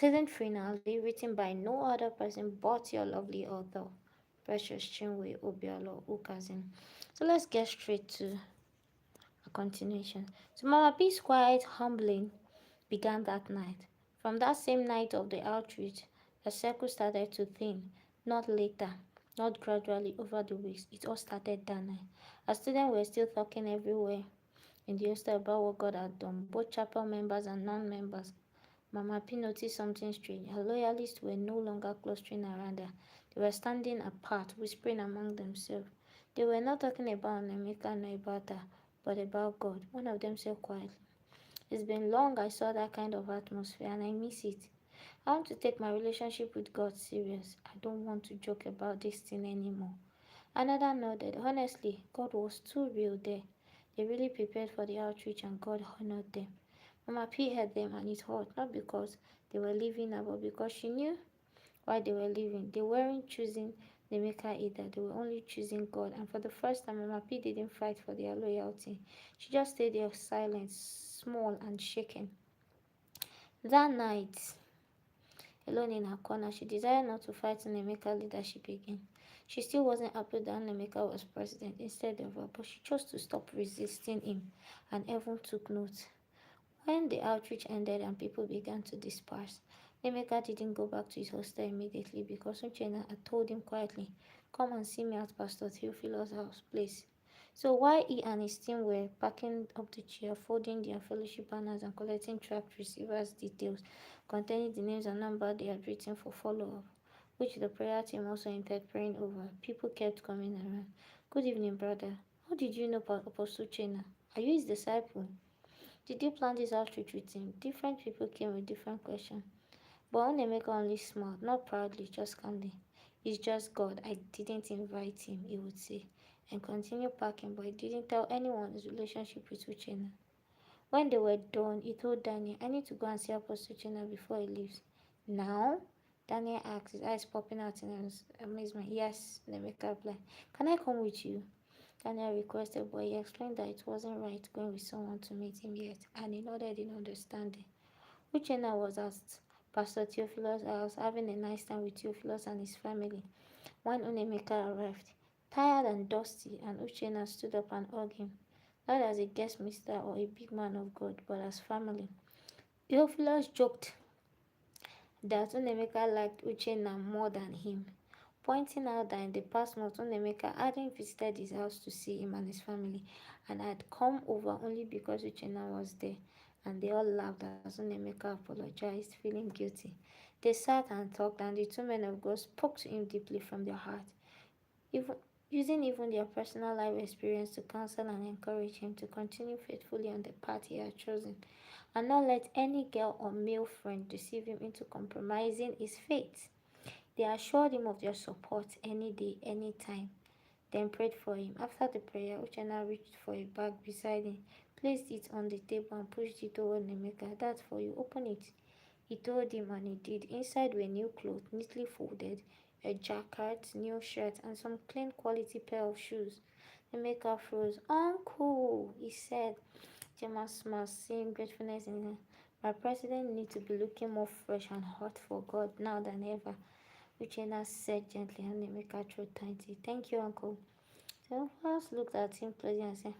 Season finale written by no other person but your lovely author, Precious Chinwe Obialor-Ukazim. So let's get straight to a continuation. So Mama P's quiet humbling began that night. From that same night of the outreach, the circle started to thin, not later, not gradually over the weeks. It all started that night. As students were still talking everywhere in the hostel about what God had done, both chapel members and non-members. Mama P noticed something strange. Her loyalists were no longer clustering around her. They were standing apart, whispering among themselves. They were not talking about Nemeka nor about her, but about God. One of them said quietly, "It's been long I saw that kind of atmosphere and I miss it. I want to take my relationship with God serious. I don't want to joke about this thing anymore." Another nodded. Honestly, God was too real there. They really prepared for the outreach and God honored them. Mama P heard them and it hurt, not because they were leaving her, but because she knew why they were leaving. They weren't choosing the maker either, they were only choosing God. And for the first time, Mama P didn't fight for their loyalty. She just stayed there silent, small and shaken. That night, alone in her corner, she decided not to fight in Emeka leadership again. She still wasn't happy that Emeka was president instead of her, but she chose to stop resisting him, and everyone took note. When the outreach ended and people began to disperse, Emeka didn't go back to his hostel immediately because Uchenna had told him quietly, "Come and see me at Pastor Theophilos' house, please." So while he and his team were packing up the chair, folding their fellowship banners and collecting tract receivers' details containing the names and number they had written for follow-up, which the prayer team also entered praying over, people kept coming around. "Good evening, brother. How did you know Apostle Uchenna? Are you his disciple? Did you plan this outreach with him?" Different people came with different questions. But Onemeka only smiled, not proudly, just calmly. "It's just God. I didn't invite him," he would say, and continue packing, but he didn't tell anyone his relationship with Uchenna. When they were done, he told Daniel, "I need to go and see Apostle Uchenna before he leaves." "Now?" Daniel asked, his eyes popping out in amazement. "Yes," Nemeka replied. "Can I come with you?" Daniel requested, but he explained that it wasn't right going with someone to meet him yet, and he nodded in understanding. Uchenna was at Pastor Theophilos' house having a nice time with Theophilos and his family when Unemeka arrived, tired and dusty, and Uchenna stood up and hugged him, not as a guest minister or a big man of God, but as family. Theophilos joked that Unemeka liked Uchenna more than him, pointing out that in the past month Unemeka hadn't visited his house to see him and his family and had come over only because Uchenna was there, and they all laughed as Unemeka apologized, feeling guilty. They sat and talked, and the two men of God spoke to him deeply from their heart, even using even their personal life experience to counsel and encourage him to continue faithfully on the path he had chosen and not let any girl or male friend deceive him into compromising his faith. They assured him of their support any day, any time, then prayed for him. After the prayer, Uchenna reached for a bag beside him, placed it on the table and pushed it toward Nemeka. "That's for you, open it." He told him and he did. Inside were new clothes, neatly folded, a jacket, new shirt, and some clean quality pair of shoes. Nemeka froze. "Uncle," he said. Gemma smiled, seeing gratefulness in her. "My president needs to be looking more fresh and hot for God now than ever," Uchenna said gently, and Nemeka throat tightly. "Thank you, uncle." Theophilus looked at him closely and said,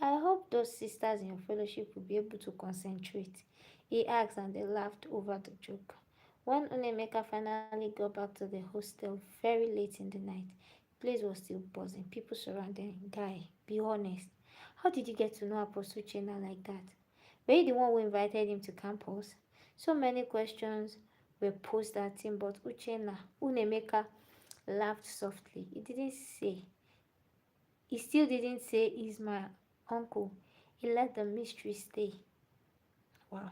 "I hope those sisters in your fellowship will be able to concentrate," he asked, and they laughed over the joke. When Unemeka finally got back to the hostel very late in the night, the place was still buzzing, people surrounding him. "Guy, be honest. How did you get to know Apostle Uchenna like that? Were you the one who invited him to campus?" So many questions were posed at him, but Unemeka laughed softly. He still didn't say he's my uncle. He let the mystery stay. Wow.